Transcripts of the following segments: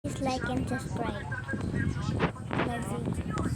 Please like and subscribe my videos.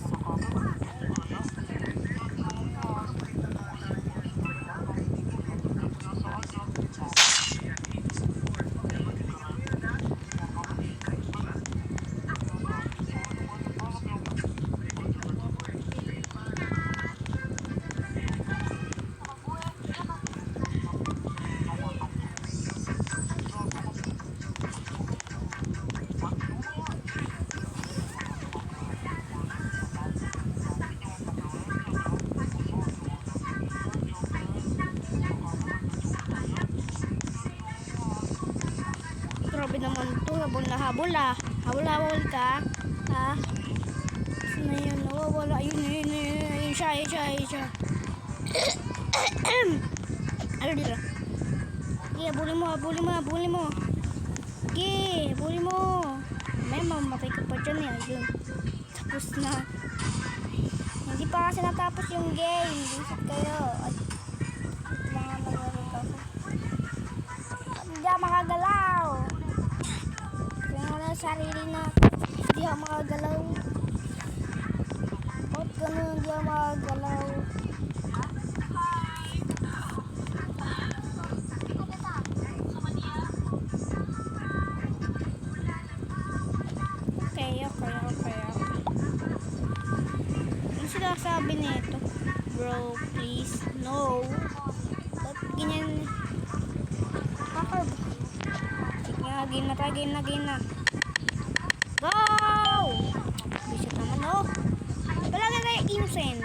Grabe naman to, habol na habol ah. Habol-habol ka. Ha? Saan na yun? Nawawala. Ayun siya. Ano dito? Sige, habulin mo. Sige, habulin mo. May mamatay ka pa dyan eh. Ayun. Tapos na. Hindi pa kasi natapos yung game. Bisip kayo. Ay, kailangan nag-work ako. Hindi ako makagalaw. Kaya na sarili na. Hindi ako makagalaw. Ba't ganun hindi ako makagalaw? Okay. Ano sinasabi nito? Bro, please. No. Ba't ganyan? Hacker. Sige nga, game na. Go! Bisit naman, oh. Talaga kayo innocent.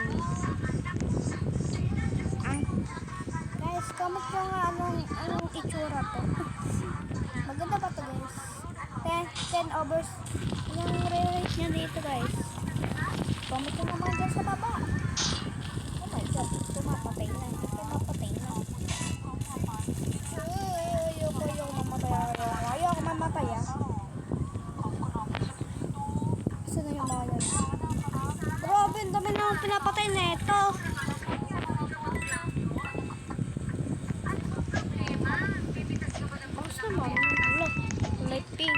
Ay. Guys, comment nyo nga anong itsura to. Maganda ba to, guys? 10 overs. Yung re-rate nyo dito, guys. Comment nyo naman dyan sa baba. Oh my god, tumapatay na. Ayoko mamatay ah. Saan na yung mga yan? Grabe, ang dami naman pinapatay na ito. Bakit naman? Wala. Kulay pink.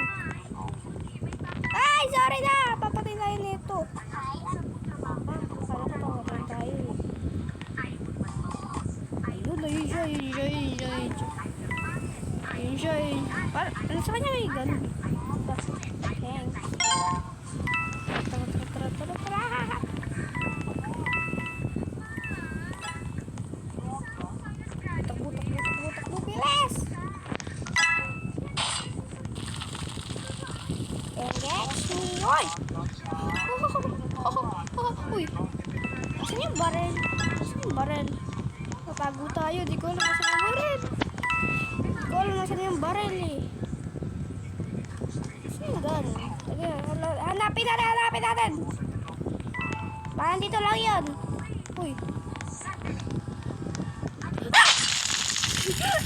Ay, sorry na! Papatay tayo nito. Kala ko papatay tayo eh. Ayun siya. Ano sa kanya may ganun? Thanks. Tara. Takbo, bilis! Engage me! Oy! Uy! Saan yung barrel? Natago tayo, di ko alam nasan yung barrel eh. Saan yung gun? Hanapin natin! Parang dito lang yun. Uy!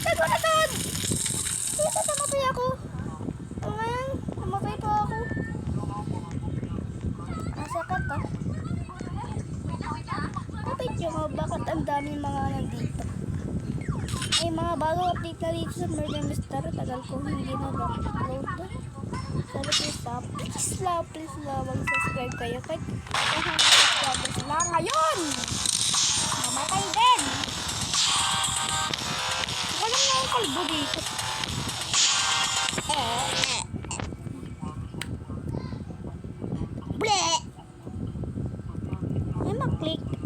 Nagwalatan! Namatay ako. Ngayon, namatay pa ako. Nasakit ah. Kapit nyo nga, bakit ang daming mga nandito? Ay, mga bagong update na dito sa Murder Mystery. Tagal ko hindi na-upload. Sorry, please lang, mag-subscribe kayo. Kahit 100 subscribers lang ngayon! Mamatay din! Walang nga ang kalbo dito. Bleh!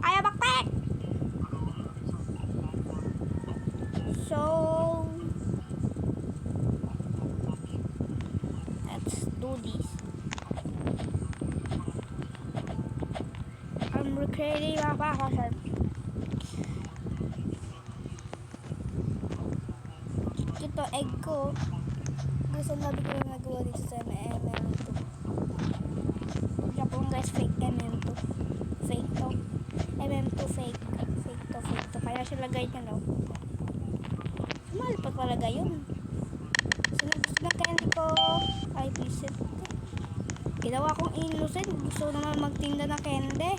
Ayaw mag-click. So, let's do this. I'm recreating a vacation. Ito, egg ko. Gusto nabi ko lang nagawa dito sa MM2. Kaya po guys, fake MM2. Fake to. MM2 fake. Fake to. Kaya siya lagay niya, no? Mahal pa talaga yun. Sinubos na candy ko. Ay, visit. Ginawa kong innocent. Gusto naman magtinda na candy.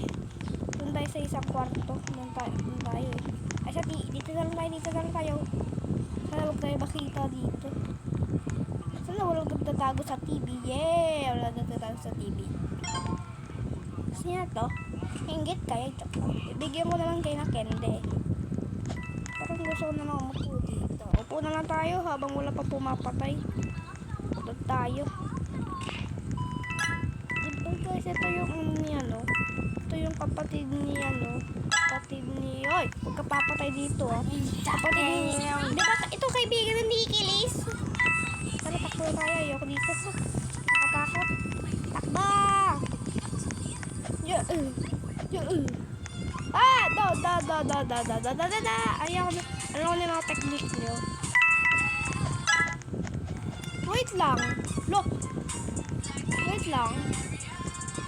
Doon tayo sa isang kwarto. Doon tayo eh. Ay, dito na lang tayo. Sana huwag tayo makita dito. Sana walang nagtatago sa TV. Yeah! Walang nagtatago sa TV. Sino to? Hinggit kayo. Ibigyan ko na lang kayo na kende. Parang gusto ko na lang umupo dito. Upo na lang tayo habang wala pa pumapatay. Doon tayo. Diba guys, ito yung ni ano. Ito yung kapatid ni ano. Kapatid ni... Oy! Huwag ka papatay dito ah. Kapatid ni... Diba ito kaibigan ni Nikilis? Tara, takbo tayo. Ayoko dito. Nakatakot. Takbo! Ah! Ayaw na. Ano na mga technique nyo? Wait lang. Look. Wait lang.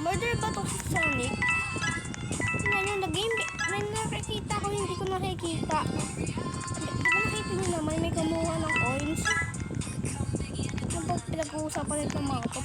Murder ba to si Sonic? Tingnan nyo, nag-game. May nakikita ko, hindi ko nakikita. Di ba nakita nyo naman, may kumuha ng coins? Ano ba pinag-uusapan nito mga to?